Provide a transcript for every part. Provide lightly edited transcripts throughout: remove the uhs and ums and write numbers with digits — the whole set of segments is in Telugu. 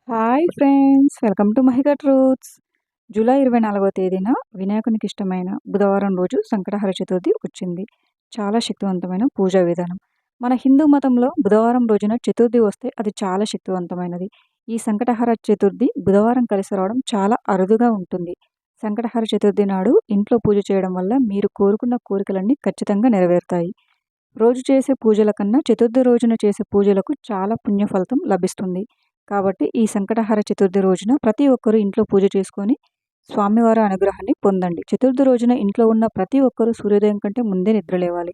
Hi friends! Welcome to Mahika truths. July 24వ తేదీన వినాయకునికి ఇష్టమైన బుధవారం రోజు సంకటహర చతుర్థి వచ్చింది. చాలా శక్తివంతమైన పూజా విధానం. మన హిందూ మతంలో బుధవారం రోజున చతుర్థి వస్తే అది చాలా శక్తివంతమైనది. ఈ సంకటహర చతుర్థి బుధవారం కలిసి రావడం చాలా అరుదుగా ఉంటుంది. సంకటహర చతుర్థి నాడు ఇంట్లో పూజ చేయడం వల్ల మీరు కోరుకున్న కోరికలన్నీ ఖచ్చితంగా నెరవేరుతాయి. రోజు చేసే పూజల కన్నా చతుర్థి రోజున చేసే పూజలకు చాలా పుణ్యఫలితం లభిస్తుంది. కాబట్టి ఈ సంకటహర చతుర్థి రోజున ప్రతి ఒక్కరూ ఇంట్లో పూజ చేసుకొని స్వామివారి అనుగ్రహాన్ని పొందండి. చతుర్థి రోజున ఇంట్లో ఉన్న ప్రతి ఒక్కరూ సూర్యోదయం కంటే ముందే నిద్రలేవాలి.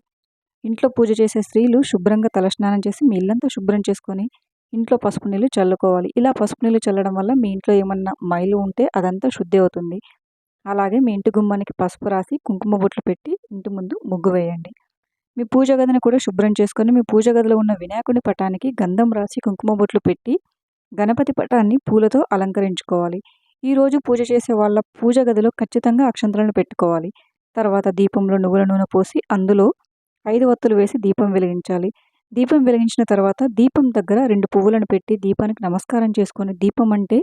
ఇంట్లో పూజ చేసే స్త్రీలు శుభ్రంగా తలస్నానం చేసి మీ ఇల్లంతా శుభ్రం చేసుకొని ఇంట్లో పసుపు నీళ్ళు చల్లుకోవాలి. ఇలా పసుపు నీళ్ళు చల్లడం వల్ల మీ ఇంట్లో ఏమన్నా మైలు ఉంటే అదంతా శుద్ధి అవుతుంది. అలాగే మీ ఇంటి గుమ్మానికి పసుపు రాసి కుంకుమ బొట్లు పెట్టి ఇంటి ముందు ముగ్గు వేయండి. మీ పూజ గదిని కూడా శుభ్రం చేసుకొని మీ పూజ గదిలో ఉన్న వినాయకుని పటానికి గంధం రాసి కుంకుమ బొట్లు పెట్టి గణపతి పటాన్ని పూలతో అలంకరించుకోవాలి. ఈరోజు పూజ చేసే వాళ్ళ పూజ గదిలో ఖచ్చితంగా అక్షంతలను పెట్టుకోవాలి. తర్వాత దీపంలో నువ్వుల నూనె పోసి అందులో 5 ఒత్తులు వేసి దీపం వెలిగించాలి. దీపం వెలిగించిన తర్వాత దీపం దగ్గర 2 పువ్వులను పెట్టి దీపానికి నమస్కారం చేసుకొని, దీపం అంటే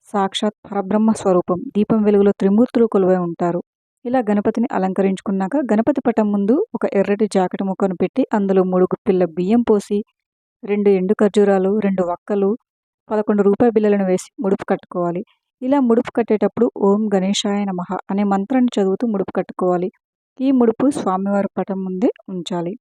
సాక్షాత్ పరబ్రహ్మ స్వరూపం. దీపం వెలుగులో త్రిమూర్తులు కొలువై ఉంటారు. ఇలా గణపతిని అలంకరించుకున్నాక గణపతి పటం ముందు ఒక ఎర్రటి జాకెట్ ముక్కను పెట్టి అందులో 3 గుప్పిళ్ళ బియ్యం పోసి 2 ఎండు ఖర్జూరాలు, 2 వక్కలు, 11 రూపాయి బిళ్ళలను వేసి ముడుపు కట్టుకోవాలి. ఇలా ముడుపు కట్టేటప్పుడు ఓం గణేశాయ నమః అనే మంత్రాన్ని చదువుతూ ముడుపు కట్టుకోవాలి. ఈ ముడుపు స్వామివారి పటం ముందే ఉంచాలి.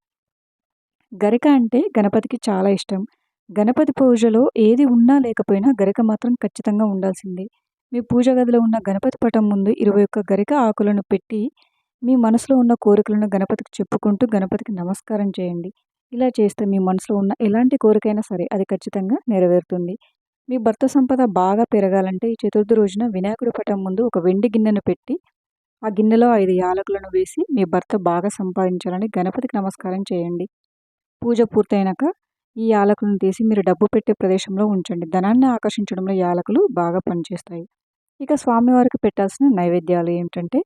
గరిక అంటే గణపతికి చాలా ఇష్టం. గణపతి పూజలో ఏది ఉన్నా లేకపోయినా గరిక మాత్రం ఖచ్చితంగా ఉండాల్సిందే. మీ పూజ గదిలో ఉన్న గణపతి పటం ముందు 21 గరిక ఆకులను పెట్టి మీ మనసులో ఉన్న కోరికలను గణపతికి చెప్పుకుంటూ గణపతికి నమస్కారం చేయండి. ఇలా చేస్తే మీ మనసులో ఉన్న ఎలాంటి కోరికైనా సరే అది ఖచ్చితంగా నెరవేరుతుంది. మీ భర్త సంపద బాగా పెరగాలంటే ఈ చతుర్థి రోజున వినాయకుడి పటం ముందు ఒక వెండి గిన్నెను పెట్టి ఆ గిన్నెలో 5 యాలకులను వేసి మీ భర్త బాగా సంపాదించాలని గణపతికి నమస్కారం చేయండి. పూజ పూర్తయినాక ఈ యాలకులను తీసి మీరు డబ్బు పెట్టే ప్రదేశంలో ఉంచండి. ధనాన్ని ఆకర్షించడంలో యాలకులు బాగా పనిచేస్తాయి. ఇక స్వామివారికి పెట్టాల్సిన నైవేద్యాలు ఏమిటంటే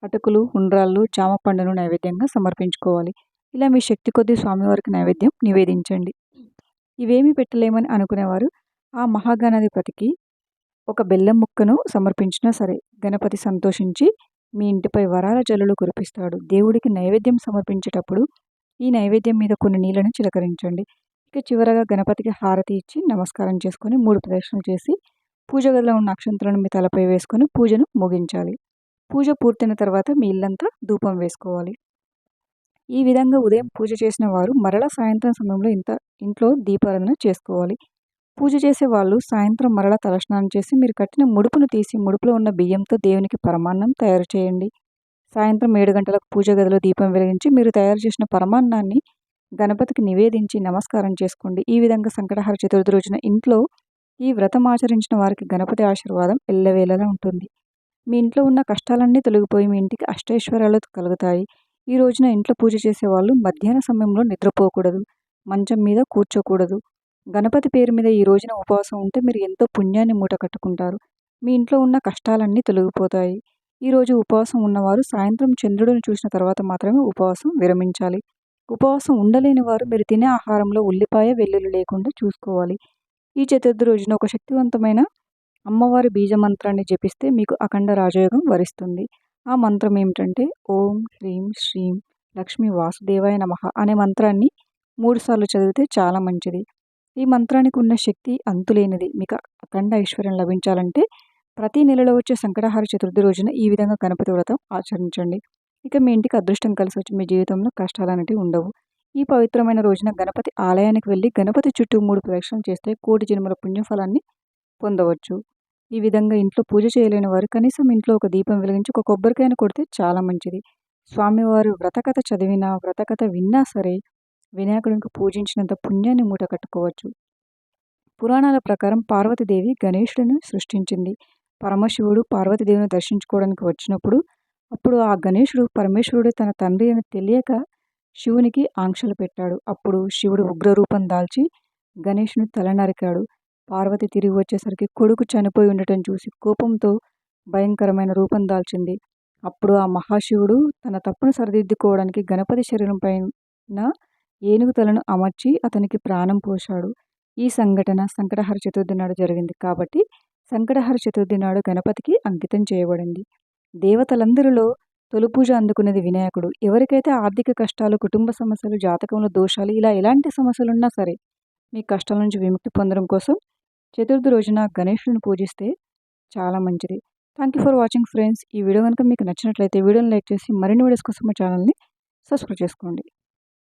అటుకులు, ఉండ్రాళ్ళు, జామ పండును నైవేద్యంగా సమర్పించుకోవాలి. ఇలా మీ శక్తి కొద్దీ స్వామివారికి నైవేద్యం నివేదించండి. ఇవేమీ పెట్టలేమని అనుకునేవారు ఆ మహాగణాధిపతికి ఒక బెల్లం ముక్కను సమర్పించినా సరే గణపతి సంతోషించి మీ ఇంటిపై వరాల జల్లులు కురిపిస్తాడు. దేవుడికి నైవేద్యం సమర్పించేటప్పుడు ఈ నైవేద్యం మీద కొన్ని నీళ్ళను చిలకరించండి. ఇక చివరగా గణపతికి హారతి ఇచ్చి నమస్కారం చేసుకొని 3 ప్రదక్షిణలు చేసి పూజ గదిలో ఉన్న అక్షంతలను మీ తలపై వేసుకొని పూజను ముగించాలి. పూజ పూర్తయిన తర్వాత మీ ఇల్లంతా ధూపం వేసుకోవాలి. ఈ విధంగా ఉదయం పూజ చేసిన వారు మరలా సాయంత్రం సమయంలో ఇంట్లో దీపారాధన చేసుకోవాలి. పూజ చేసే వాళ్ళు సాయంత్రం మరలా తలస్నానం చేసి మీరు కట్టిన ముడుపును తీసి ముడుపులో ఉన్న బియ్యంతో దేవునికి పరమాన్నం తయారు చేయండి. సాయంత్రం 7 గంటలకు పూజ గదిలో దీపం వెలిగించి మీరు తయారు చేసిన పరమాన్నాన్ని గణపతికి నివేదించి నమస్కారం చేసుకోండి. ఈ విధంగా సంకటహర చతుర్థి రోజున ఇంట్లో ఈ వ్రతం ఆచరించిన వారికి గణపతి ఆశీర్వాదం ఎల్లవేళలా ఉంటుంది. మీ ఇంట్లో ఉన్న కష్టాలన్నీ తొలగిపోయి మీ ఇంటికి అష్టైశ్వర్యాలు కలుగుతాయి. ఈ రోజున ఇంట్లో పూజ చేసేవాళ్ళు మధ్యాహ్న సమయంలో నిద్రపోకూడదు. మంచం మీద కూర్చోకూడదు. గణపతి పేరు మీద ఈ రోజున ఉపవాసం ఉంటే మీరు ఎంతో పుణ్యాన్ని మూట కట్టుకుంటారు. మీ ఇంట్లో ఉన్న కష్టాలన్నీ తొలగిపోతాయి. ఈరోజు ఉపవాసం ఉన్నవారు సాయంత్రం చంద్రుడిని చూసిన తర్వాత మాత్రమే ఉపవాసం విరమించాలి. ఉపవాసం ఉండలేని వారు మీరు తినే ఆహారంలో ఉల్లిపాయ, వెల్లుల్లి లేకుండా చూసుకోవాలి. ఈ చతుర్థి రోజున ఒక శక్తివంతమైన అమ్మవారి బీజ మంత్రాన్ని జపిస్తే మీకు అఖండ రాజయోగం వరిస్తుంది. ఆ మంత్రం ఏమిటంటే ఓం హ్రీం శ్రీం లక్ష్మీ వాసుదేవాయ నమః అనే మంత్రాన్ని 3 సార్లు చదివితే చాలా మంచిది. ఈ మంత్రానికి ఉన్న శక్తి అంతులేనిది. మీకు అఖండ ఐశ్వర్యం లభించాలంటే ప్రతి నెలలో వచ్చే సంకటహార చతుర్థి రోజున ఈ విధంగా గణపతి వ్రతం ఆచరించండి. ఇక మీ ఇంటికి అదృష్టం కలిసి వచ్చి మీ జీవితంలో కష్టాలు అనేటివి ఉండవు. ఈ పవిత్రమైన రోజున గణపతి ఆలయానికి వెళ్ళి గణపతి చుట్టూ 3 ప్రదక్షిణలు చేస్తే కోటి జన్మల పుణ్యఫలాన్ని పొందవచ్చు. ఈ విధంగా ఇంట్లో పూజ చేయలేని వారు కనీసం ఇంట్లో ఒక దీపం వెలిగించి ఒక కొబ్బరికాయను కొడితే చాలా మంచిది. స్వామివారు వ్రతకథ చదివినా, వ్రతకథ విన్నా సరే వినాయకుడికి పూజించినంత పుణ్యాన్ని మూట కట్టుకోవచ్చు. పురాణాల ప్రకారం పార్వతీదేవి గణేశుడిని సృష్టించింది. పరమశివుడు పార్వతీదేవిని దర్శించుకోవడానికి వచ్చినప్పుడు అప్పుడు ఆ గణేశుడు పరమేశ్వరుడు తన తండ్రి అని తెలియక శివునికి ఆంక్షలు పెట్టాడు. అప్పుడు శివుడు ఉగ్రరూపం దాల్చి గణేశుని తల నరికాడు. పార్వతి తిరిగి వచ్చేసరికి కొడుకు చనిపోయి ఉండటం చూసి కోపంతో భయంకరమైన రూపం దాల్చింది. అప్పుడు ఆ మహాశివుడు తన తప్పును సరిదిద్దుకోవడానికి గణపతి శరీరం పైన ఏనుగు తలను అమర్చి అతనికి ప్రాణం పోశాడు. ఈ సంఘటన సంకటహర చతుర్థి నాడు జరిగింది కాబట్టి సంకటహర చతుర్థి నాడు గణపతికి అంకితం చేయబడింది. దేవతలందరిలో తొలి పూజ అందుకునేది వినాయకుడు. ఎవరికైతే ఆర్థిక కష్టాలు, కుటుంబ సమస్యలు, జాతకంలో దోషాలు ఇలా ఎలాంటి సమస్యలున్నా సరే మీ కష్టాల నుంచి విముక్తి పొందడం కోసం చతుర్థి రోజున గణేశుడిని పూజిస్తే చాలా మంచిది. Thank you for watching friends. ఈ వీడియో కనుక మీకు నచ్చినట్లయితే వీడియోని లైక్ చేసి మరిన్ని వీడియోస్ కోసం మా ఛానల్ని సబ్స్క్రైబ్ చేసుకోండి.